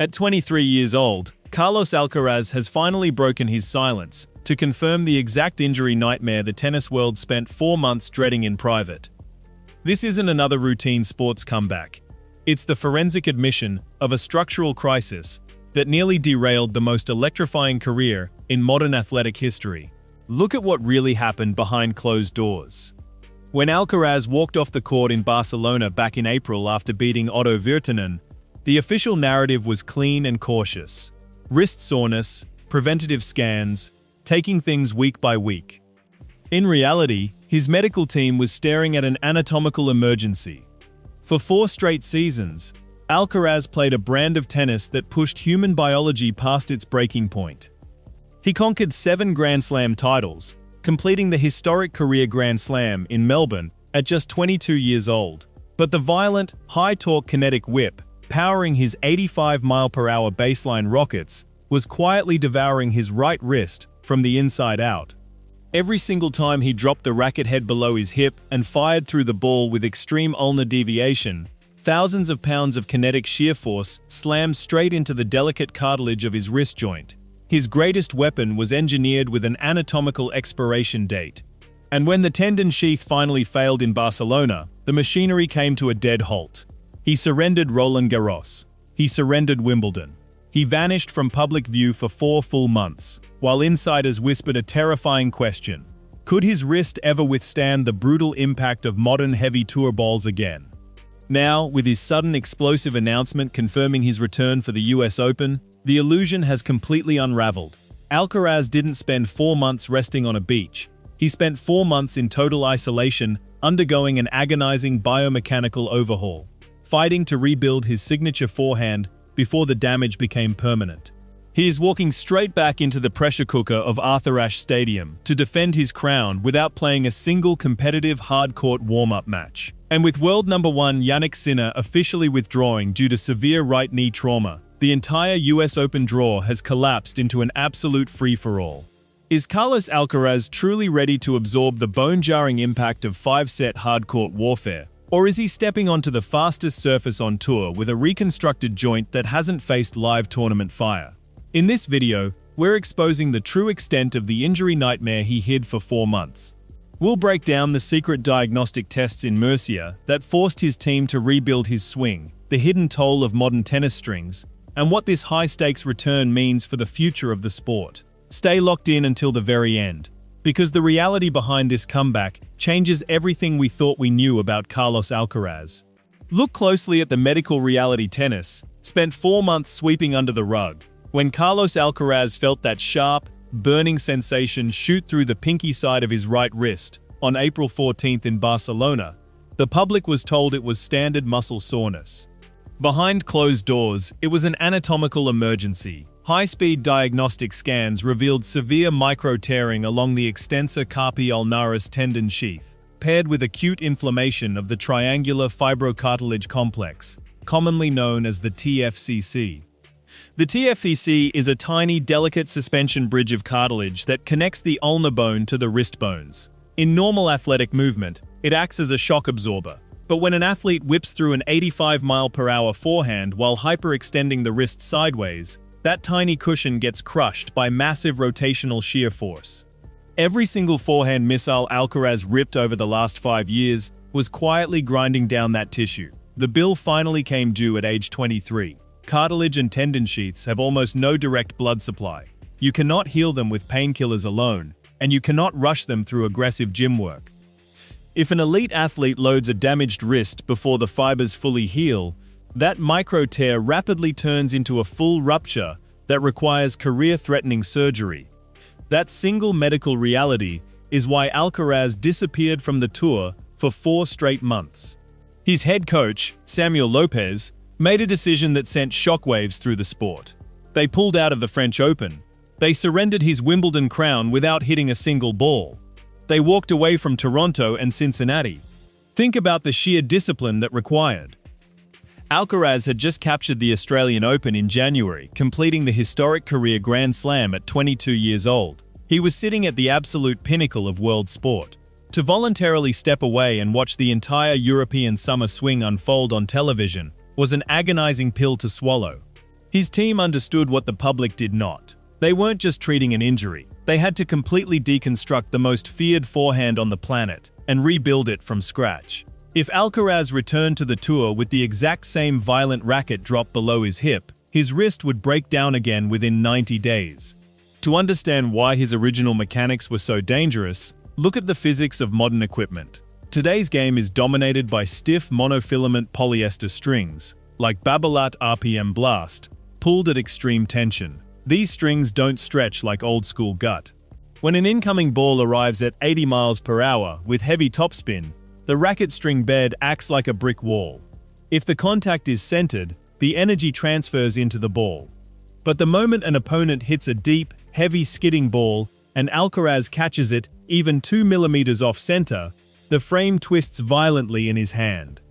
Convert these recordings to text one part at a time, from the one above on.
At 23 years old, Carlos Alcaraz has finally broken his silence to confirm the exact injury nightmare the tennis world spent 4 months dreading in private. This isn't another routine sports comeback. It's the forensic admission of a structural crisis that nearly derailed the most electrifying career in modern athletic history. Look at what really happened behind closed doors. When Alcaraz walked off the court in Barcelona back in April after beating Otto Virtanen, the official narrative was clean and cautious. Wrist soreness, preventative scans, taking things week by week. In reality, his medical team was staring at an anatomical emergency. For 4 straight seasons, Alcaraz played a brand of tennis that pushed human biology past its breaking point. He conquered 7 Grand Slam titles, completing the historic career Grand Slam in Melbourne at just 22 years old. But the violent, high-torque kinetic whip, powering his 85-mile-per-hour baseline rockets, was quietly devouring his right wrist from the inside out. Every single time he dropped the racket head below his hip and fired through the ball with extreme ulnar deviation, thousands of pounds of kinetic shear force slammed straight into the delicate cartilage of his wrist joint. His greatest weapon was engineered with an anatomical expiration date. And when the tendon sheath finally failed in Barcelona, the machinery came to a dead halt. He surrendered Roland Garros. He surrendered Wimbledon. He vanished from public view for 4 full months, while insiders whispered a terrifying question. Could his wrist ever withstand the brutal impact of modern heavy tour balls again? Now, with his sudden explosive announcement confirming his return for the US Open, the illusion has completely unraveled. Alcaraz didn't spend 4 months resting on a beach. He spent 4 months in total isolation, undergoing an agonizing biomechanical overhaul, fighting to rebuild his signature forehand before the damage became permanent. He is walking straight back into the pressure cooker of Arthur Ashe Stadium to defend his crown without playing a single competitive hard-court warm-up match. And with world number 1 Jannik Sinner officially withdrawing due to severe right knee trauma, the entire US Open draw has collapsed into an absolute free-for-all. Is Carlos Alcaraz truly ready to absorb the bone-jarring impact of 5-set hard-court warfare? Or is he stepping onto the fastest surface on tour with a reconstructed joint that hasn't faced live tournament fire? In this video, we're exposing the true extent of the injury nightmare he hid for 4 months. We'll break down the secret diagnostic tests in Murcia that forced his team to rebuild his swing, the hidden toll of modern tennis strings, and what this high-stakes return means for the future of the sport. Stay locked in until the very end, because the reality behind this comeback changes everything we thought we knew about Carlos Alcaraz. Look closely at the medical reality tennis spent 4 months sweeping under the rug. When Carlos Alcaraz felt that sharp, burning sensation shoot through the pinky side of his right wrist on April 14th in Barcelona, the public was told it was standard muscle soreness. Behind closed doors, it was an anatomical emergency. High-speed diagnostic scans revealed severe micro-tearing along the extensor carpi ulnaris tendon sheath, paired with acute inflammation of the triangular fibrocartilage complex, commonly known as the TFCC. The TFCC is a tiny, delicate suspension bridge of cartilage that connects the ulnar bone to the wrist bones. In normal athletic movement, it acts as a shock absorber. But when an athlete whips through an 85-mile-per-hour forehand while hyperextending the wrist sideways, that tiny cushion gets crushed by massive rotational shear force. Every single forehand missile Alcaraz ripped over the last 5 years was quietly grinding down that tissue. The bill finally came due at age 23. Cartilage and tendon sheaths have almost no direct blood supply. You cannot heal them with painkillers alone, and you cannot rush them through aggressive gym work. If an elite athlete loads a damaged wrist before the fibers fully heal, that micro-tear rapidly turns into a full rupture that requires career-threatening surgery. That single medical reality is why Alcaraz disappeared from the tour for 4 straight months. His head coach, Samuel Lopez, made a decision that sent shockwaves through the sport. They pulled out of the French Open. They surrendered his Wimbledon crown without hitting a single ball. They walked away from Toronto and Cincinnati. Think about the sheer discipline that required. Alcaraz had just captured the Australian Open in January, completing the historic career Grand Slam at 22 years old. He was sitting at the absolute pinnacle of world sport. To voluntarily step away and watch the entire European summer swing unfold on television was an agonizing pill to swallow. His team understood what the public did not. They weren't just treating an injury. They had to completely deconstruct the most feared forehand on the planet and rebuild it from scratch. If Alcaraz returned to the tour with the exact same violent racket drop below his hip, his wrist would break down again within 90 days. To understand why his original mechanics were so dangerous, look at the physics of modern equipment. Today's game is dominated by stiff monofilament polyester strings, like Babolat RPM Blast, pulled at extreme tension. These strings don't stretch like old-school gut. When an incoming ball arrives at 80 miles per hour with heavy topspin, the racket string bed acts like a brick wall. If the contact is centered, the energy transfers into the ball. But the moment an opponent hits a deep, heavy skidding ball and Alcaraz catches it even 2 millimeters off center, the frame twists violently in his hand.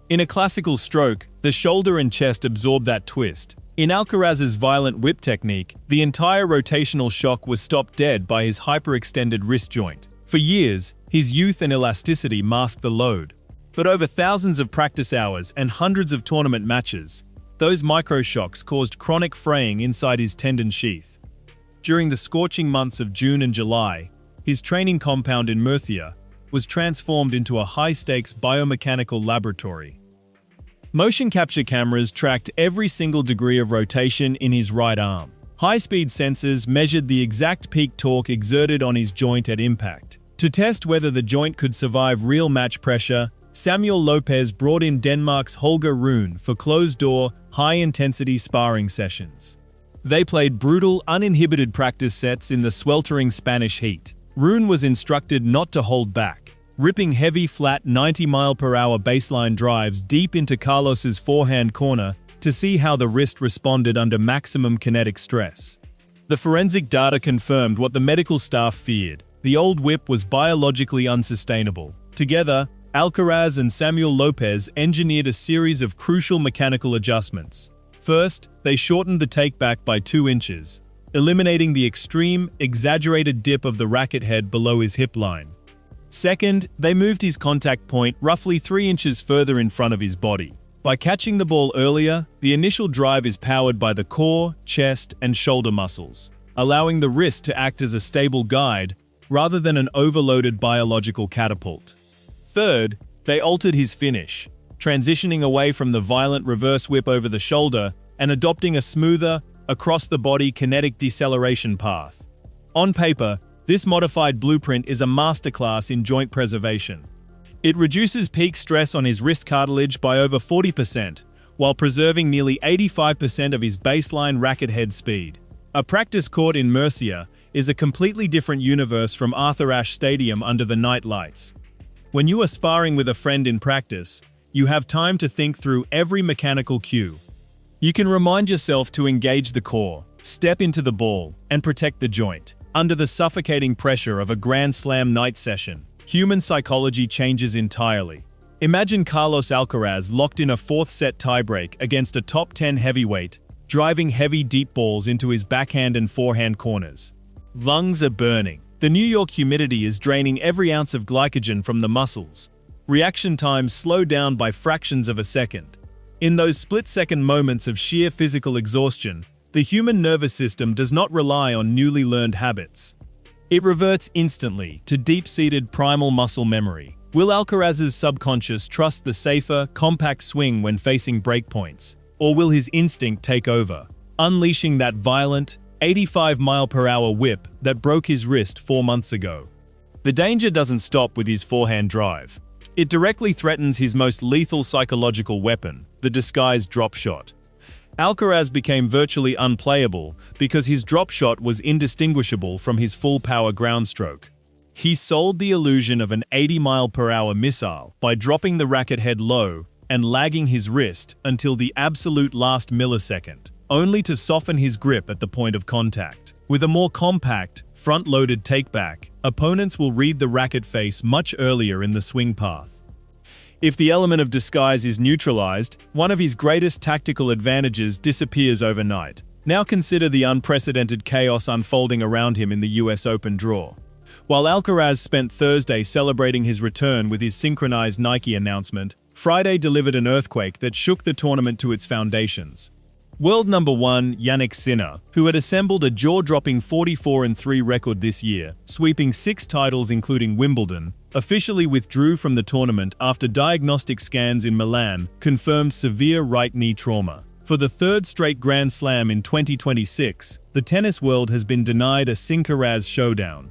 In a classical stroke, the shoulder and chest absorb that twist. In Alcaraz's violent whip technique, the entire rotational shock was stopped dead by his hyperextended wrist joint. For years, his youth and elasticity masked the load. But over thousands of practice hours and hundreds of tournament matches, those microshocks caused chronic fraying inside his tendon sheath. During the scorching months of June and July, his training compound in Murcia was transformed into a high-stakes biomechanical laboratory. Motion capture cameras tracked every single degree of rotation in his right arm. High-speed sensors measured the exact peak torque exerted on his joint at impact. To test whether the joint could survive real match pressure, Samuel Lopez brought in Denmark's Holger Rune for closed-door, high-intensity sparring sessions. They played brutal, uninhibited practice sets in the sweltering Spanish heat. Rune was instructed not to hold back, ripping heavy, flat 90-mile-per-hour baseline drives deep into Carlos's forehand corner to see how the wrist responded under maximum kinetic stress. The forensic data confirmed what the medical staff feared. The old whip was biologically unsustainable. Together, Alcaraz and Samuel Lopez engineered a series of crucial mechanical adjustments. First, they shortened the takeback by 2 inches, eliminating the extreme, exaggerated dip of the racket head below his hip line. Second, they moved his contact point roughly 3 inches further in front of his body. By catching the ball earlier, the initial drive is powered by the core, chest, and shoulder muscles, allowing the wrist to act as a stable guide rather than an overloaded biological catapult. Third, they altered his finish, transitioning away from the violent reverse whip over the shoulder and adopting a smoother, across-the-body kinetic deceleration path. On paper, this modified blueprint is a masterclass in joint preservation. It reduces peak stress on his wrist cartilage by over 40%, while preserving nearly 85% of his baseline racket head speed. A practice court in Murcia is a completely different universe from Arthur Ashe Stadium under the night lights. When you are sparring with a friend in practice, you have time to think through every mechanical cue. You can remind yourself to engage the core, step into the ball, and protect the joint. Under the suffocating pressure of a Grand Slam night session, human psychology changes entirely. Imagine Carlos Alcaraz locked in a 4th-set tiebreak against a top 10 heavyweight, driving heavy deep balls into his backhand and forehand corners. Lungs are burning. The New York humidity is draining every ounce of glycogen from the muscles. Reaction times slow down by fractions of a second. In those split-second moments of sheer physical exhaustion, the human nervous system does not rely on newly learned habits. It reverts instantly to deep-seated primal muscle memory. Will Alcaraz's subconscious trust the safer, compact swing when facing breakpoints? Or will his instinct take over, unleashing that violent, 85-mile-per-hour whip that broke his wrist 4 months ago? The danger doesn't stop with his forehand drive. It directly threatens his most lethal psychological weapon, the disguised drop shot. Alcaraz became virtually unplayable because his drop shot was indistinguishable from his full-power ground stroke. He sold the illusion of an 80-mile-per-hour missile by dropping the racket head low and lagging his wrist until the absolute last millisecond, only to soften his grip at the point of contact. With a more compact, front-loaded takeback, opponents will read the racket face much earlier in the swing path. If the element of disguise is neutralized, one of his greatest tactical advantages disappears overnight. Now consider the unprecedented chaos unfolding around him in the US Open draw. While Alcaraz spent Thursday celebrating his return with his synchronized Nike announcement, Friday delivered an earthquake that shook the tournament to its foundations. World number 1 Jannik Sinner, who had assembled a jaw-dropping 44-3 record this year, sweeping 6 titles including Wimbledon, officially withdrew from the tournament after diagnostic scans in Milan confirmed severe right knee trauma. For the third straight Grand Slam in 2026, the tennis world has been denied a Alcaraz showdown.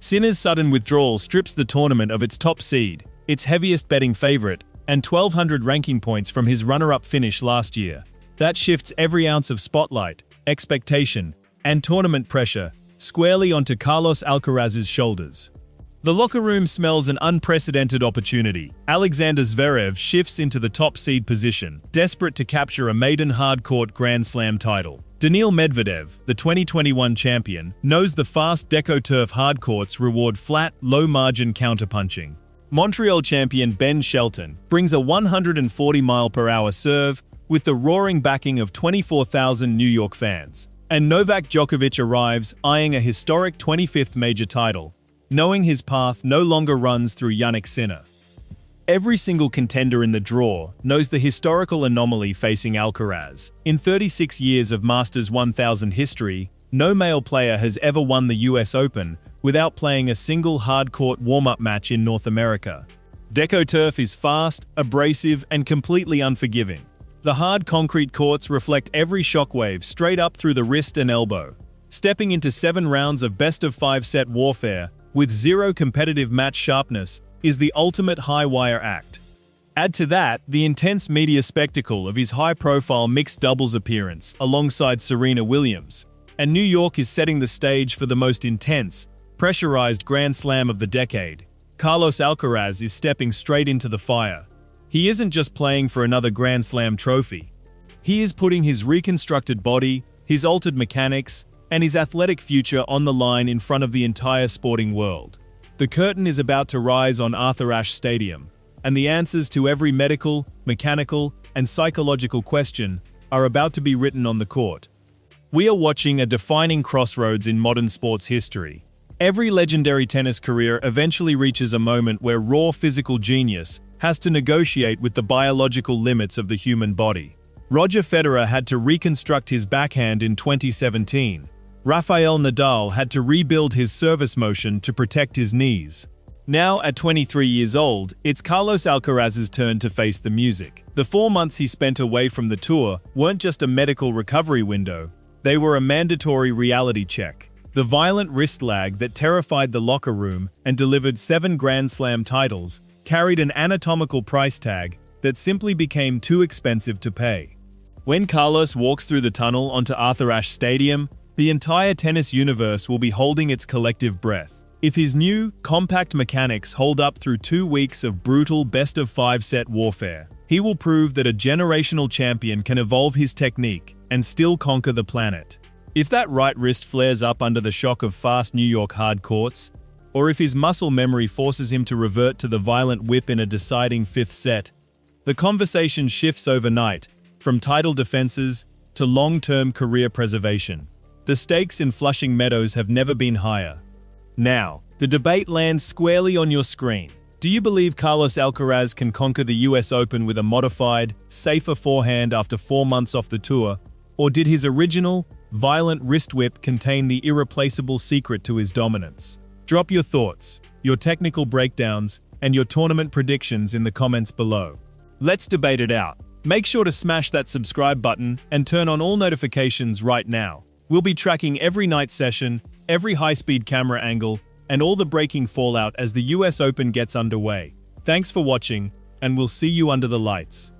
Sinner's sudden withdrawal strips the tournament of its top seed, its heaviest betting favorite, and 1,200 ranking points from his runner-up finish last year. That shifts every ounce of spotlight, expectation, and tournament pressure squarely onto Carlos Alcaraz's shoulders. The locker room smells an unprecedented opportunity. Alexander Zverev shifts into the top seed position, desperate to capture a maiden hard-court Grand Slam title. Daniil Medvedev, the 2021 champion, knows the fast deco-turf hardcourts reward flat, low-margin counterpunching. Montreal champion Ben Shelton brings a 140-mile-per-hour serve with the roaring backing of 24,000 New York fans. And Novak Djokovic arrives, eyeing a historic 25th major title, knowing his path no longer runs through Jannik Sinner. Every single contender in the draw knows the historical anomaly facing Alcaraz. In 36 years of Masters 1000 history, no male player has ever won the US Open without playing a single hard-court warm-up match in North America. Deco turf is fast, abrasive, and completely unforgiving. The hard concrete courts reflect every shockwave straight up through the wrist and elbow. Stepping into 7 rounds of best-of-5 set warfare with zero competitive match sharpness is the ultimate high-wire act. Add to that the intense media spectacle of his high-profile mixed doubles appearance alongside Serena Williams, and New York is setting the stage for the most intense, pressurized Grand Slam of the decade. Carlos Alcaraz is stepping straight into the fire. He isn't just playing for another Grand Slam trophy. He is putting his reconstructed body, his altered mechanics, and his athletic future on the line in front of the entire sporting world. The curtain is about to rise on Arthur Ashe Stadium, and the answers to every medical, mechanical, and psychological question are about to be written on the court. We are watching a defining crossroads in modern sports history. Every legendary tennis career eventually reaches a moment where raw physical genius has to negotiate with the biological limits of the human body. Roger Federer had to reconstruct his backhand in 2017. Rafael Nadal had to rebuild his service motion to protect his knees. Now, at 23 years old, it's Carlos Alcaraz's turn to face the music. The 4 months he spent away from the tour weren't just a medical recovery window, they were a mandatory reality check. The violent wrist lag that terrified the locker room and delivered 7 Grand Slam titles carried an anatomical price tag that simply became too expensive to pay. When Carlos walks through the tunnel onto Arthur Ashe Stadium, the entire tennis universe will be holding its collective breath. If his new, compact mechanics hold up through 2 weeks of brutal best-of-5 set warfare, he will prove that a generational champion can evolve his technique and still conquer the planet. If that right wrist flares up under the shock of fast New York hard courts, or if his muscle memory forces him to revert to the violent whip in a deciding 5th set, the conversation shifts overnight, from title defenses to long-term career preservation. The stakes in Flushing Meadows have never been higher. Now, the debate lands squarely on your screen. Do you believe Carlos Alcaraz can conquer the US Open with a modified, safer forehand after 4 months off the tour, or did his original, violent wrist whip contain the irreplaceable secret to his dominance? Drop your thoughts, your technical breakdowns, and your tournament predictions in the comments below. Let's debate it out. Make sure to smash that subscribe button and turn on all notifications right now. We'll be tracking every night session, every high-speed camera angle, and all the breaking fallout as the US Open gets underway. Thanks for watching, and we'll see you under the lights.